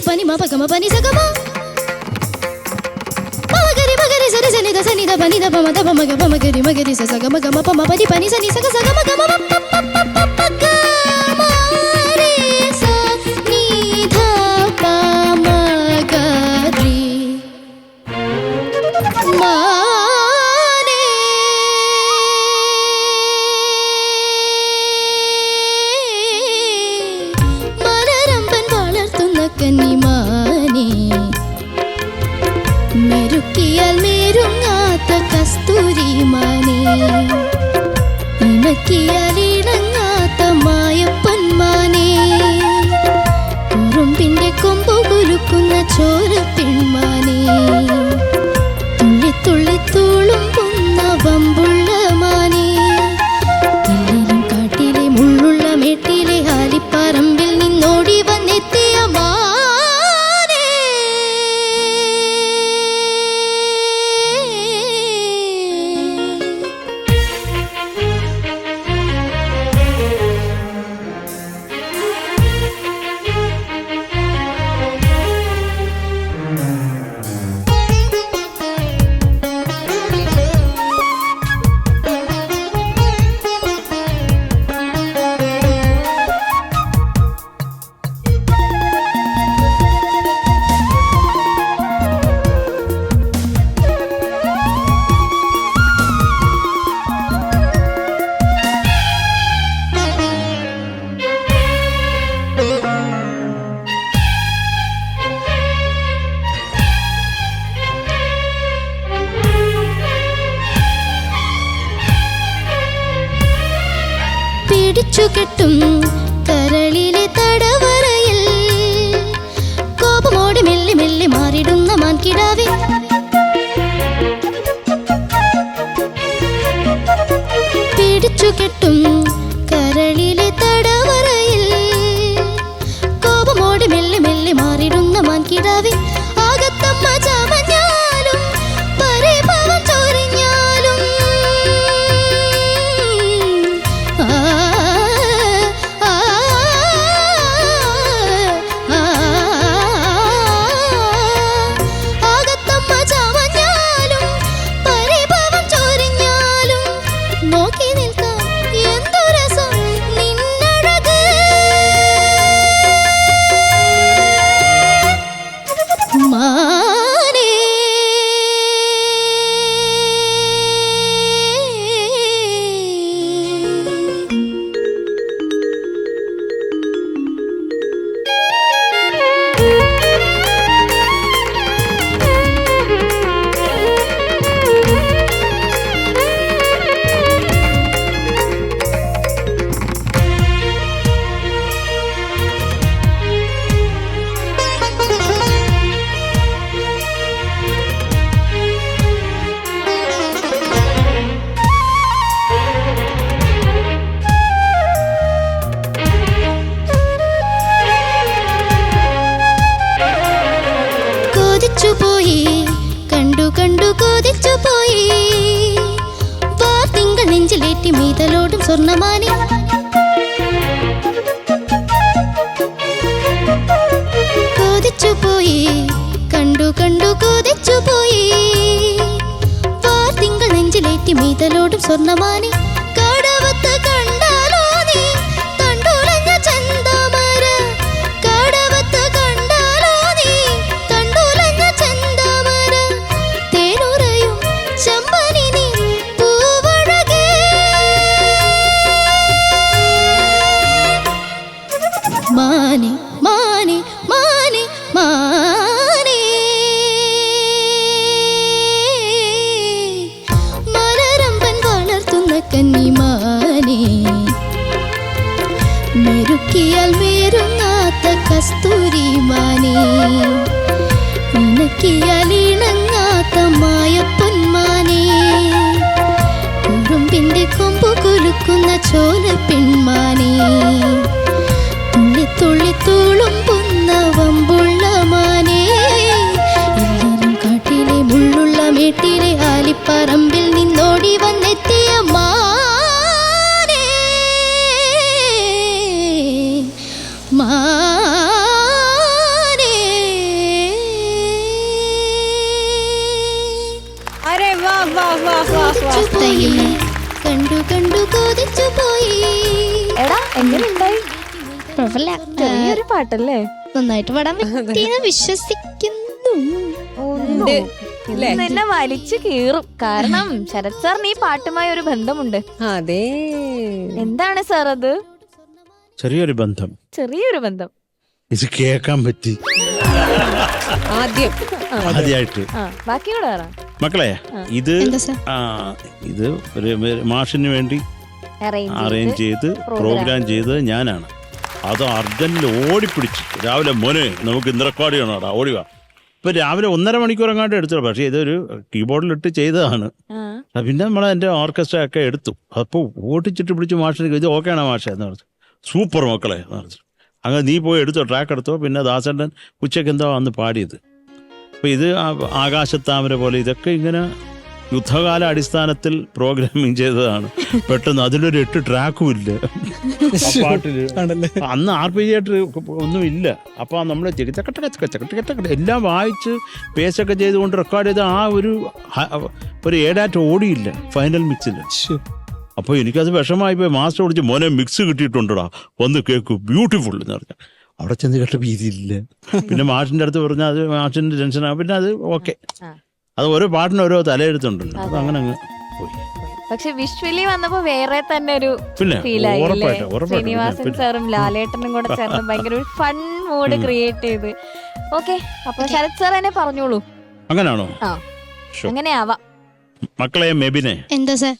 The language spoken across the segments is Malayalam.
pani ma pa ga ma pani sa ga ma ma ga re sa re sa ni da pani da pa ma ga re sa ga ma pa ma pa di pani sa ni sa ga ma ga ma pa pa ga ma re sa ni da pa ma ga re ma കന്നിമാനേ മെരുക്കിയാൽ മെരുങ്ങാത്ത കസ്തൂരിമാനേ ഇണക്കിയാൽ ഇണങ്ങാത്ത മായപ്പൊന്മാനേ ഉറുമ്പിന്റെ കൊമ്പു കുലുക്കുന്ന ചോരപ്പിൺമാനേ തുള്ളി തുള്ളി തുളുമ്പുന്ന വമ്പുള്ള മാനേ എല്ലിനും കാട്ടിലെ മുള്ളുള്ള മേട്ടിലെ ആലിപ്പറമ്പിൽ നിന്നോടി വന്നെത്തിയ പിടിച്ചുകെട്ടും കരളിലെ തടവറയിൽ കോപമോടെ മെല്ലെ മെല്ലെ മാറിടുന്ന മാൻകിടാവേ പിടിച്ചുകെട്ടും കരളിലെ തടവറയിൽ കോപമോടെ മെല്ലെ മെല്ലെ മാറിടുന്ന മാൻകിടാവേ ആകത്തമ്മ ചമഞ്ഞാലും പരിഭവം ചൊരിഞ്ഞാലും കണ്ടു കണ്ടു കൊതിച്ചു പോയി വാർത്തിങ്കൾ നെഞ്ചിലേറ്റി മീതലോടും സ്വർണ്ണമാനി കൊതിച്ചു പോയി കണ്ടു കണ്ടു കൊതിച്ചു പോയി വാർത്തിങ്കൾ നെഞ്ചിലേറ്റി മീതലോടും സ്വർണ്ണമാനി കടവത്ത് കണ്ടാലോ നീ കണ്ടുലഞ്ഞ ചന്ദമര കടവത്ത് കണ്ടാലോ നീ കണ്ടുലഞ്ഞ ചന്ദമര തേനുറയും ചമ്പനി നീ പൂവഴകേ മാനെ മാനെ മാനെ മാനെ മലരമ്പൻ വളർത്തുന്ന കന്നി കുഴപ്പമില്ല. ചെറിയൊരു പാട്ടല്ലേ, നന്നായിട്ട് പാടാൻ പറ്റിയെന്ന് വിശ്വസിക്കുന്നു. എന്നെ വലിച്ചു കീറും. കാരണം ശരത് സാറിന് ഈ പാട്ടുമായി ഒരു ബന്ധമുണ്ട്. അതെ, എന്താണ് സാർ അത്? ചെറിയൊരു ബന്ധം, ചെറിയൊരു ബന്ധം. ഇത് കേൾക്കാൻ പറ്റി ആദ്യമായിട്ട്. ബാക്കി കൂടെ പറ മക്കളെ. ഇത് എന്താ സാർ? ഇത് ഒരു മാഷിന് വേണ്ടി അറേഞ്ച് ചെയ്ത് പ്രോഗ്രാം ചെയ്തത് ഞാനാണ്. അത് അർജന്റിൽ ഓടിപ്പിടിച്ച് രാവിലെ മോനെ നമുക്ക് ഇന്ന് റെക്കോർഡ് ചെയ്യണോടാ, ഓടിവാ. ഇപ്പൊ രാവിലെ 1.5 മണിക്കൂർ എങ്ങാണ്ട് എടുത്തു. പക്ഷേ ഇതൊരു കീബോർഡിലിട്ട് ചെയ്തതാണ്. പിന്നെ നമ്മൾ എൻ്റെ ഓർക്കസ്ട്ര ഒക്കെ എടുത്തു. അപ്പോൾ ഓടിച്ചിട്ട് പിടിച്ച് മാഷിന് ഇത് ഓക്കെയാണോ മാഷ എന്ന് പറഞ്ഞു. സൂപ്പർ മക്കളെ എന്ന് പറഞ്ഞു. അങ്ങനെ നീ പോയി എടുത്തോ, ട്രാക്ക് എടുത്തോ. പിന്നെ ദാസേട്ടൻ ഉച്ചയ്ക്ക് എന്തോ അന്ന് പാടിയത്. അപ്പോൾ ഇത് ആകാശത്താമര പോലെ ഇതൊക്കെ ഇങ്ങനെ യുദ്ധകാല അടിസ്ഥാനത്തിൽ പ്രോഗ്രാമിങ് ചെയ്തതാണ്. പെട്ടെന്ന് അതിലൊരു 8 ട്രാക്കും ഇല്ല ആ പാട്ടില്. അന്ന് RPG ഒന്നും ഇല്ല. അപ്പോൾ നമ്മൾ ചക്കട്ട എല്ലാം വായിച്ച് പേസൊക്കെ ചെയ്തുകൊണ്ട് റെക്കോർഡ് ചെയ്ത് ആ ഒരു ഏടാറ്റ് ഓടിയില്ല ഫൈനൽ മിക്സിൽ. അപ്പോൾ എനിക്കത് വിഷമായി പോയി. മാസ്റ്റർ വിളിച്ച് മോനെ മിക്സ് കിട്ടിയിട്ടുണ്ടടാ, വന്ന് കേക്ക് ബ്യൂട്ടിഫുൾ എന്ന് പറഞ്ഞാൽ അവിടെ ചെന്ന് കേട്ടപ്പോൾ ഇതില്ല. പിന്നെ മാഷിൻ്റെ അടുത്ത് പറഞ്ഞാൽ അത് മാഷിൻ്റെ ടെൻഷനാണ്. പിന്നെ അത് ഓക്കെ. അത് ഓരോ പാട്ടിന് ഓരോ തലയെടുത്തുണ്ടല്ലോ, അത് അങ്ങനെ അങ്ങ് പോയി. പക്ഷെ വിഷ്വലി വന്നപ്പോ വേറെ തന്നെ ഒരു പിന്നെ ഫീലായില്ലേ? ശ്രീനിവാസൻ സാറും ലാലേട്ടനും കൂടെ ചേർന്ന് ഭയങ്കര ഒരു ഫൺ മൂഡ് ക്രിയേറ്റ് ചെയ്ത്. ഓക്കെ, അപ്പൊ ശരത് സാർ എന്നെ പറഞ്ഞോളൂ. അങ്ങനെയാണോ? അങ്ങനെ ആവാം. മക്കളെ മെബിനെ എന്താ സാർ?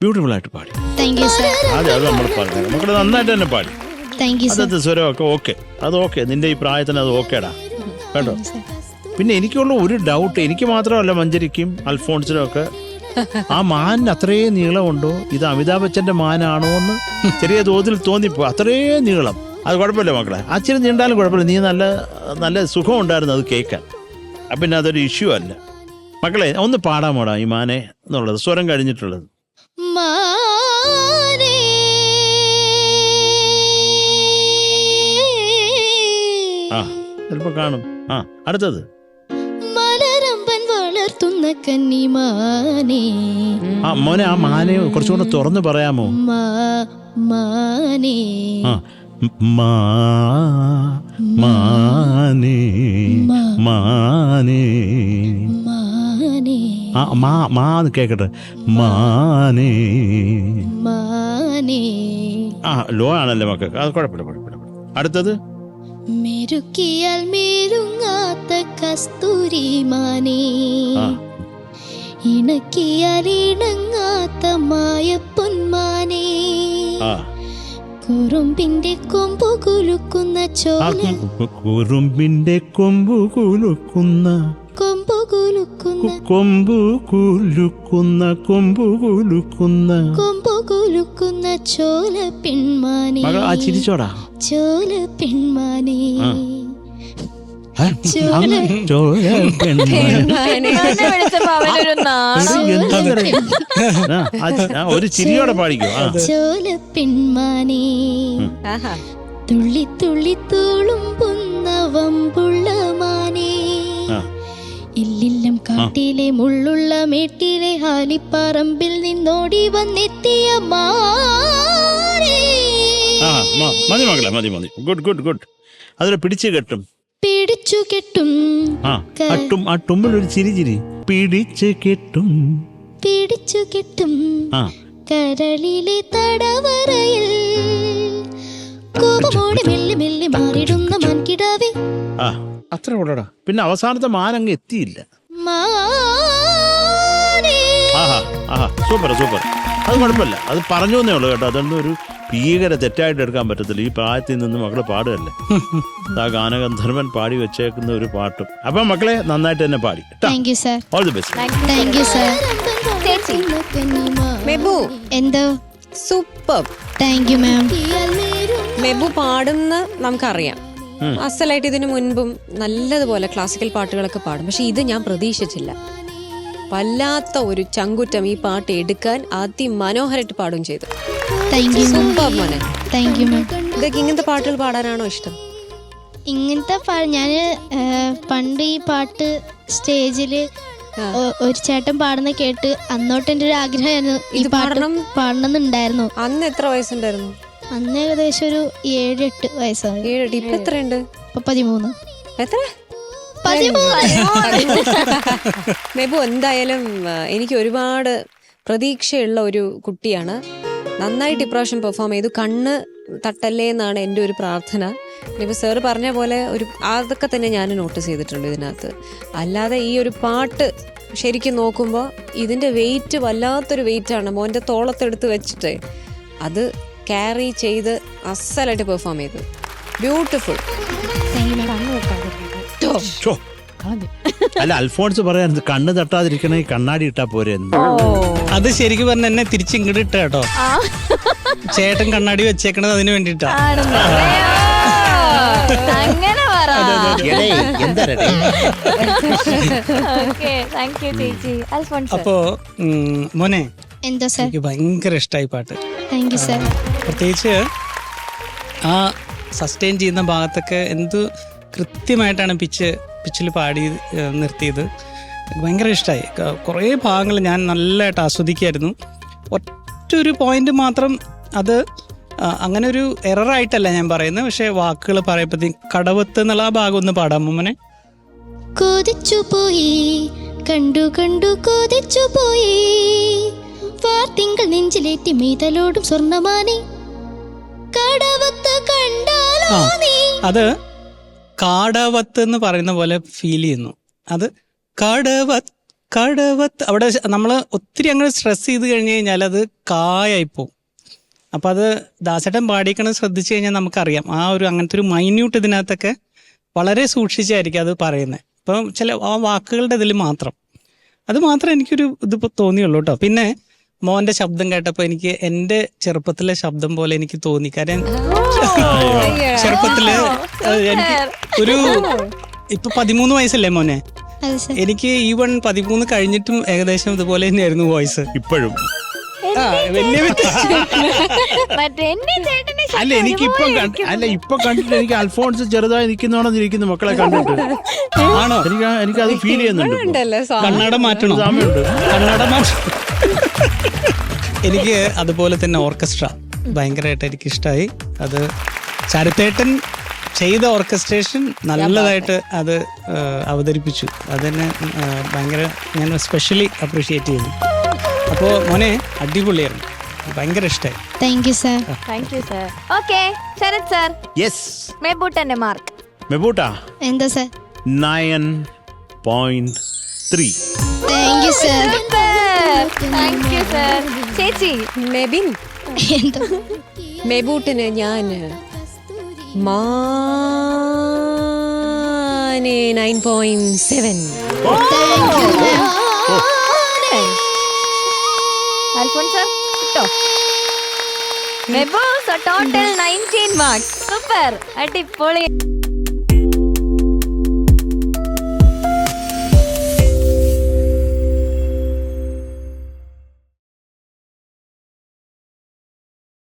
ബ്യൂട്ടിഫുൾ ആയിട്ട് പാടി. Thank you sir. അത് നമ്മൾ പറഞ്ഞു മക്കളെ നന്നായിട്ട് തന്നെ പാടി. Thank you sir. അതത് സ്വരമൊക്കെ ഓക്കെ, അത് ഓക്കെ. നിന്റെ ഈ പ്രായത്തിന് അത് ഓക്കേടാ കേട്ടോ. പിന്നെ എനിക്കുള്ള ഒരു ഡൗട്ട്, എനിക്ക് മാത്രമല്ല മഞ്ജരിക്കും അൽഫോൺസിനും ഒക്കെ, ആ മാനിന് അത്രയും നീളമുണ്ടോ? ഇത് അമിതാഭ് ബച്ചന്റെ മാനാണോ എന്ന് ചെറിയ തോതിൽ തോന്നിപ്പോ. അത്രയും നീളം. അത് കുഴപ്പമില്ല മക്കളെ, അച്ചിരി നീണ്ടാലും കുഴപ്പമില്ല. നീ നല്ല സുഖം ഉണ്ടായിരുന്നു അത് കേൾക്കാൻ. പിന്നെ അതൊരു ഇഷ്യൂ അല്ല. മക്കളെ ഒന്ന് പാടാമോടാ ഈ മാനെ എന്നുള്ളത്, സ്വരം കഴിഞ്ഞിട്ടുള്ളത്. മാനേ ചിലപ്പോ കാണും. അടുത്തത് മലരമ്പൻ വളർത്തുന്ന കന്നിമാനേ. മോനെ ആ മാനെ കുറച്ചുകൂടെ തുറന്ന് പറയാമോ? മാനേ മാനേ മാനേ മാന്ന് കേക്കട്ടെ. മാനേ മാനേ. ലോ ആണല്ലേ മക്കൾക്ക്, അത് കുഴപ്പമില്ല. അടുത്തത് മെരുക്കിയാൽ മേലുങ്ങാത്ത കസ്തൂരി മാനേ, ഇണക്കിയാൽ ഇണങ്ങാത്ത മായപ്പൊന്മാനേ, കുറുമ്പിന്റെ കൊമ്പു കുലുക്കുന്ന ചോല, കുറുമ്പിന്റെ കൊമ്പു കുലുക്കുന്ന ചോല പെൺമാനേ. ആ ചിരിച്ചോടാ. ചോല പെൺമാനേ, ഒരു ചിരിയോടെ പാടിക്കോ. ചോല പെൺമാനേ, തുള്ളി തുള്ളി തുളുമ്പുന്ന വമ്പുള്ള മാനേ, ഇല്ലില്ലം കാട്ടിലെ മുള്ളുള്ള മേട്ടിലെ ഹാലിപ്പറമ്പിൽ നിന്നോടി വന്നെത്തിയ മാനേ. മതി മകളെ, മതി. ഗുഡ്. അതിനെ പിടിച്ചു കെട്ടും. ആ ടുമ്പിലൊരു ചിരി. പിടിച്ചു കെട്ടും കരളിലെ തടവറയിൽ കോപമോടെ മെല്ലെ മെല്ലെ മാറിടുന്ന മൺകിടാവേ. അത്ര ഉള്ളടാ. പിന്നെ അവസാനത്തെ മാനങ്ങ് എത്തിയില്ല. സൂപ്പർ. അത് കുഴപ്പമില്ല, അത് പറഞ്ഞു എന്നേ ഉള്ളൂ കേട്ടോ. അതൊന്നും ഒരു ഭീകര തെറ്റായിട്ട് എടുക്കാൻ പറ്റത്തില്ല. ഈ പ്രായത്തിൽ നിന്ന് മക്കള് പാടുകയല്ലേ. ആ ഗാനഗന്ധർവൻ പാടി വെച്ചേക്കുന്ന ഒരു പാട്ടും. അപ്പൊ മക്കളെ നന്നായിട്ട് തന്നെ പാടി. All the best. Thank you sir. Mebu എന്തോ super. Thank you ma'am. Mebu പാടുന്ന നമുക്കറിയാം. അസലായിട്ട് ഇതിനു മുൻപും നല്ലതുപോലെ ക്ലാസിക്കൽ പാട്ടുകളൊക്കെ പാടും. പക്ഷെ ഇത് ഞാൻ പ്രതീക്ഷിച്ചില്ല. വല്ലാത്ത ഒരു ചങ്കുറ്റം ഈ പാട്ട് എടുക്കാൻ അതിമനോഹരമായിട്ട് പാടുകയും ചെയ്തു. സൂപ്പർ മോനെ. ഇതൊക്കെ ഇങ്ങനത്തെ പാട്ടുകൾ പാടാനാണോ ഇഷ്ടം? ഇങ്ങനത്തെ ഞാൻ പണ്ട് ഈ പാട്ട് സ്റ്റേജില് ഒരു ചേട്ടൻ പാടുന്ന കേട്ട് അന്നോട്ട് എൻ്റെ ഒരു ആഗ്രഹമായിരുന്നു ഈ പാടണം എന്നുണ്ടായിരുന്നു. അന്ന് എത്ര വയസ്സുണ്ടായിരുന്നു? അന്ന് ഏകദേശം ഒരു 7-8 വയസ്സാണ്. 7 ഇപ്പൊ എത്രയുണ്ട്? ഇപ്പൊ 13. എത്ര? മെബു എന്തായാലും എനിക്ക് ഒരുപാട് പ്രതീക്ഷയുള്ള ഒരു കുട്ടിയാണ്. നന്നായിട്ട് ഇപ്രാവശ്യം പെർഫോം ചെയ്തു. കണ്ണ് തട്ടല്ലേ എന്നാണ് എൻ്റെ ഒരു പ്രാർത്ഥന. ഇനിയിപ്പോൾ സാറ് പറഞ്ഞ പോലെ അതൊക്കെ തന്നെ ഞാൻ നോട്ടീസ് ചെയ്തിട്ടുണ്ട് ഇതിനകത്ത്. അല്ലാതെ ഈ ഒരു പാട്ട് ശരിക്കും നോക്കുമ്പോൾ ഇതിൻ്റെ വെയിറ്റ് വല്ലാത്തൊരു വെയിറ്റാണ്. മോൻ്റെ തോളത്തെടുത്ത് വെച്ചിട്ട് അത് ക്യാരി ചെയ്ത് അസലായിട്ട് പെർഫോം ചെയ്തു. ബ്യൂട്ടിഫുൾ. അല്ല അൽഫോൺസ് പറയാൻ കണ്ണ് തട്ടാതിരിക്കണേ കണ്ണാടി ഇട്ടാ പോരെ. അത് ശരിക്കും പറഞ്ഞ എന്നെ തിരിച്ചിങ്ങോട്ട് ഇട്ട കേട്ടോ. ചേട്ടൻ കണ്ണാടി വെച്ചേക്കണത് അതിന് വേണ്ടിട്ടാ. അങ്ങനെ അപ്പോ മോനെ എന്താ സർ? എനിക്ക് ഭയങ്കര ഇഷ്ടമായി പാട്ട്. Thank you sir. പ്രത്യേകിച്ച് ആ സസ്റ്റെയിൻ ചെയ്യുന്ന ഭാഗത്തൊക്കെ എന്ത് കൃത്യമായിട്ടാണ് പിച്ചിൽ പാടി നിർത്തിയത്. ഭയങ്കര ഇഷ്ടമായി. കുറേ ഭാഗങ്ങൾ ഞാൻ നല്ലതായിട്ട് ആസ്വദിക്കുമായിരുന്നു. ഒറ്റൊരു പോയിന്റ് മാത്രം, അത് അങ്ങനെ ഒരു എററായിട്ടല്ല ഞാൻ പറയുന്നത്, പക്ഷെ വാക്കുകൾ പറയുമ്പോഴത്തേക്കും കടവത്ത് എന്നുള്ള ആ ഭാഗം ഒന്ന് പാടാം മോനെ. കൊതിച്ചു പോയി കണ്ടു കണ്ടു കൊതിച്ചു പോയി വാർത്തിങ്കൾ നെഞ്ചിലേറ്റി മീതലോടും സ്വർണ്ണമാനി കടവത്ത് കണ്ടാലോ നീ. അത് കാടവത്ത് എന്ന് പറയുന്ന പോലെ ഫീൽ ചെയ്യുന്നു. അത് കടവത്ത് അവിടെ നമ്മൾ ഒത്തിരി അങ്ങനെ സ്ട്രെസ് ചെയ്ത് കഴിഞ്ഞ് കഴിഞ്ഞാൽ അത് കായായിപ്പോവും. അപ്പം അത് ദാസേട്ടൻ പാടിക്കണത് ശ്രദ്ധിച്ചു കഴിഞ്ഞാൽ നമുക്കറിയാം ആ ഒരു അങ്ങനത്തെ ഒരു മൈന്യൂട്ട് ഇതിനകത്തൊക്കെ വളരെ സൂക്ഷിച്ചായിരിക്കും അത് പറയുന്നത്. ഇപ്പം ചില ആ വാക്കുകളുടെ ഇതിൽ മാത്രം അത് മാത്രമേ എനിക്കൊരു ഇതിപ്പോൾ തോന്നിയുള്ളൂ കേട്ടോ. പിന്നെ മോൻ്റെ ശബ്ദം കേട്ടപ്പോൾ എനിക്ക് എൻ്റെ ചെറുപ്പത്തിലെ ശബ്ദം പോലെ എനിക്ക് തോന്നി. കാരണം ചെറുപ്പത്തില് എനിക്ക് ഒരു ഇപ്പൊ 13 വയസ്സല്ലേ മോനെ? എനിക്ക് ഈവൺ 13 കഴിഞ്ഞിട്ടും ഏകദേശം ഇതുപോലെ തന്നെയായിരുന്നു വോയിസ് ഇപ്പോഴും. വലിയ അല്ല എനിക്കിപ്പം ഇപ്പൊ കണ്ടിട്ട് എനിക്ക് അൽഫോൺസ് ചെറുതായി നിൽക്കുന്നോണെന്നിരിക്കുന്നു മക്കളെ കണ്ടിട്ട്. ആണോ? എനിക്ക് അത് ഫീൽ ചെയ്യുന്നുണ്ട്. കണ്ണട മാറ്റണം, കണ്ണട മാറ്റണം. എനിക്ക് അതുപോലെ തന്നെ ഓർക്കസ്ട്ര ഭയങ്കരമായിട്ട് എനിക്ക് ഇഷ്ടമായി. അത് ചരിത്തേട്ടൻ ചെയ്ത ഓർക്കസ്ട്രേഷൻ നല്ലതായിട്ട് അത് അവതരിപ്പിച്ചു. അതിനെ ഭയങ്കര ഞാൻ സ്പെഷ്യലി അപ്രീഷിയേറ്റ് ചെയ്തു. അപ്പോൾ മോനെ അടിപൊളിയായിരുന്നു, ഭയങ്കര ഇഷ്ടമായി. Thank you sir. Thank you sir. Okay Sharath sir. Yes. മെബൂട്ടന്റെ മാർക്ക്. മെബൂട്ടാ എന്താ sir? 9.3. Thank you sir. Thank you sir. ചേച്ചി മെബിൻ, എന്താ? മെബൂട്ടിന് ഞാൻ 9.7. Thank you ma'am. Alphonse sir കിട്ടോ? Mebu total 19 marks. സൂപ്പർ, അടിപൊളി.